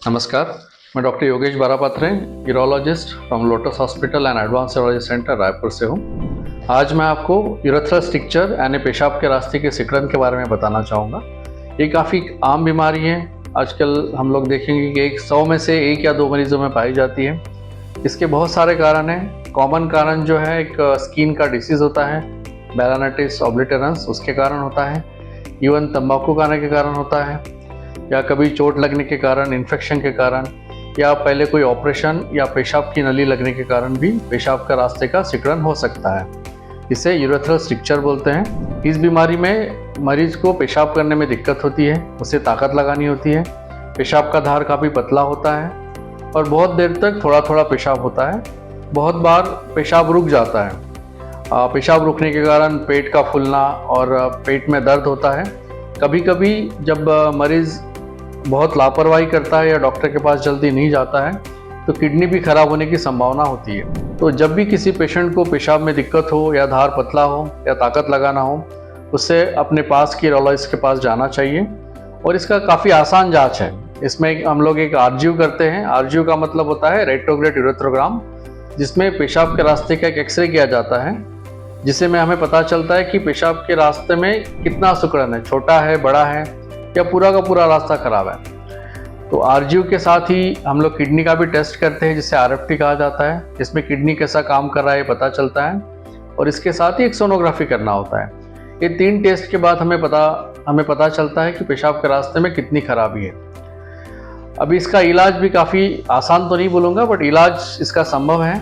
नमस्कार, मैं doctor Yogesh Barapatre, urologist from lotus hospital and advance urology centre Raipur से हूँ। आज मैं आपको यूरेथ्रल स्ट्रिक्चर यानी पेशाब के रास्ते के सिकुड़न के बारे में बताना चाहूँगा। ये काफ़ी आम बीमारी है। आजकल हम लोग देखेंगे कि 100 में से 1 या 2 मरीजों में पाई जाती है। इसके बहुत सारे कारण हैं। कॉमन कारण जो है एक स्किन का डिसीज़ होता है, मेलानाइटिस ऑब्लिटरेंस, उसके कारण होता है। इवन तंबाकू खाने के कारण होता है, या कभी चोट लगने के कारण, इन्फेक्शन के कारण, या पहले कोई ऑपरेशन या पेशाब की नली लगने के कारण भी पेशाब का रास्ते का सिकुड़न हो सकता है। इसे यूरेथ्रल स्ट्रिक्चर बोलते हैं। इस बीमारी में मरीज को पेशाब करने में दिक्कत होती है, उसे ताकत लगानी होती है। पेशाब का धार काफ़ी पतला होता है और बहुत देर तक थोड़ा थोड़ा पेशाब होता है। बहुत बार पेशाब रुक जाता है। पेशाब रुकने के कारण पेट का फूलना और पेट में दर्द होता है। कभी कभी जब मरीज़ बहुत लापरवाही करता है या डॉक्टर के पास जल्दी नहीं जाता है तो किडनी भी खराब होने की संभावना होती है। तो जब भी किसी पेशेंट को पेशाब में दिक्कत हो या धार पतला हो या ताकत लगाना हो, उससे अपने पास की यूरोलॉजिस्ट के पास जाना चाहिए। और इसका काफ़ी आसान जांच है। इसमें हम लोग एक आरजीयू करते हैं। आरजीयू का मतलब होता है रेट्रोग्रेड यूरेथ्रोग्राम, जिसमें पेशाब के रास्ते का एक एक्सरे किया जाता है, जिससे में हमें पता चलता है कि पेशाब के रास्ते में कितना सिकुड़न है, छोटा है, बड़ा है, या पूरा का पूरा रास्ता खराब है। तो आरजीयू के साथ ही हम लोग किडनी का भी टेस्ट करते हैं, जिसे आरएफटी कहा जाता है, जिसमें किडनी कैसा काम कर रहा है पता चलता है। और इसके साथ ही एक सोनोग्राफी करना होता है। ये 3 टेस्ट के बाद हमें पता चलता है कि पेशाब के रास्ते में कितनी खराबी है। अभी इसका इलाज भी काफ़ी आसान तो नहीं बोलूँगा, बट इलाज इसका संभव है।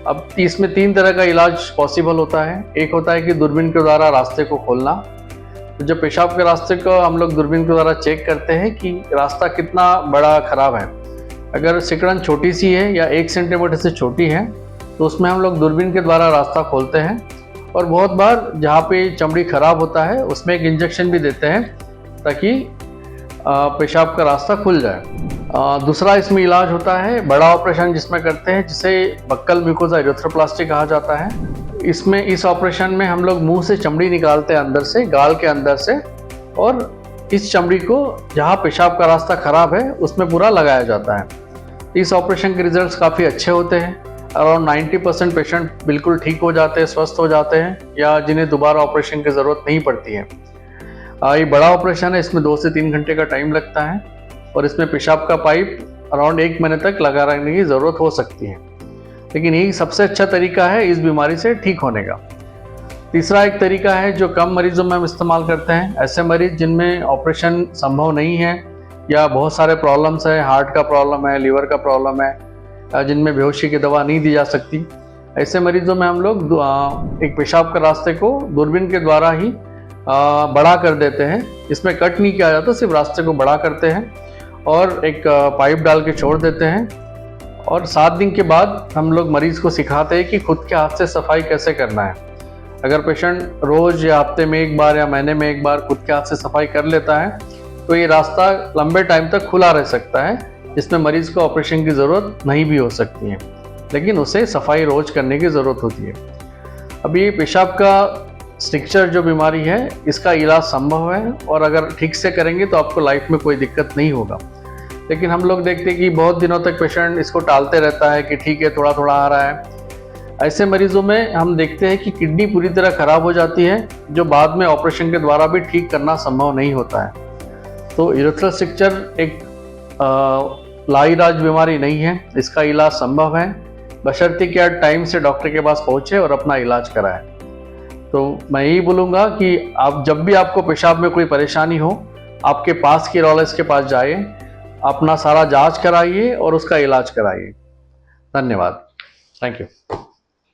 अब इसमें 3 तरह का इलाज पॉसिबल होता है। एक होता है कि दूरबीन के द्वारा रास्ते को खोलना। तो जब पेशाब के रास्ते को हम लोग दूरबीन के द्वारा चेक करते हैं कि रास्ता कितना बड़ा खराब है। अगर सिकुड़न छोटी सी है या 1 सेंटीमीटर से छोटी है तो उसमें हम लोग दूरबीन के द्वारा रास्ता खोलते हैं। और बहुत बार जहाँ पे चमड़ी खराब होता है उसमें एक इंजेक्शन भी देते हैं ताकि पेशाब का रास्ता खुल जाए। दूसरा इसमें इलाज होता है बड़ा ऑपरेशन, जिसमें करते हैं, जिसे बक्कल म्यूकोसा यूरेथ्रोप्लास्टी कहा जाता है। इस ऑपरेशन में हम लोग मुंह से चमड़ी निकालते हैं, अंदर से, गाल के अंदर से, और इस चमड़ी को जहाँ पेशाब का रास्ता खराब है उसमें पूरा लगाया जाता है। इस ऑपरेशन के रिजल्ट्स काफ़ी अच्छे होते हैं। अराउंड 90% पेशेंट बिल्कुल ठीक हो जाते हैं, स्वस्थ हो जाते हैं, या जिन्हें दोबारा ऑपरेशन की ज़रूरत नहीं पड़ती है। ये बड़ा ऑपरेशन है, इसमें 2 से 3 घंटे का टाइम लगता है और इसमें पेशाब का पाइप अराउंड 1 महीने तक लगा रहने की ज़रूरत हो सकती है। लेकिन यही सबसे अच्छा तरीका है इस बीमारी से ठीक होने का। तीसरा एक तरीका है जो कम मरीजों में हम इस्तेमाल करते हैं। ऐसे मरीज जिनमें ऑपरेशन संभव नहीं है या बहुत सारे प्रॉब्लम्स है, हार्ट का प्रॉब्लम है, लीवर का प्रॉब्लम है, जिनमें बेहोशी की दवा नहीं दी जा सकती, ऐसे मरीजों में हम लोग एक पेशाब के रास्ते को दूरबीन के द्वारा ही बड़ा कर देते हैं। इसमें कट नहीं किया जाता, सिर्फ रास्ते को बड़ा करते हैं और एक पाइप डाल के छोड़ देते हैं। और 7 दिन के बाद हम लोग मरीज को सिखाते हैं कि खुद के हाथ से सफाई कैसे करना है। अगर पेशेंट रोज या हफ्ते में 1 बार या महीने में 1 बार खुद के हाथ से सफाई कर लेता है तो ये रास्ता लंबे टाइम तक खुला रह सकता है, जिसमें मरीज को ऑपरेशन की ज़रूरत नहीं भी हो सकती है, लेकिन उसे सफाई रोज करने की ज़रूरत होती है। अब ये पेशाब का स्ट्रिक्चर जो बीमारी है, इसका इलाज संभव है और अगर ठीक से करेंगे तो आपको लाइफ में कोई दिक्कत नहीं होगा। लेकिन हम लोग देखते हैं कि बहुत दिनों तक पेशेंट इसको टालते रहता है कि ठीक है, थोड़ा थोड़ा आ रहा है। ऐसे मरीजों में हम देखते हैं कि किडनी पूरी तरह खराब हो जाती है, जो बाद में ऑपरेशन के द्वारा भी ठीक करना संभव नहीं होता है। तो यूरेथ्रल स्ट्रिक्चर एक लाइलाज बीमारी नहीं है, इसका इलाज संभव है, बशर्ते कि आप टाइम से डॉक्टर के पास पहुँचे और अपना इलाज कराएं। तो मैं यही बोलूँगा कि आप जब भी आपको पेशाब में कोई परेशानी हो, आपके पास की यूरोलॉजिस्ट के पास जाइए, अपना सारा जांच कराइए और उसका इलाज कराइए। धन्यवाद। Thank you.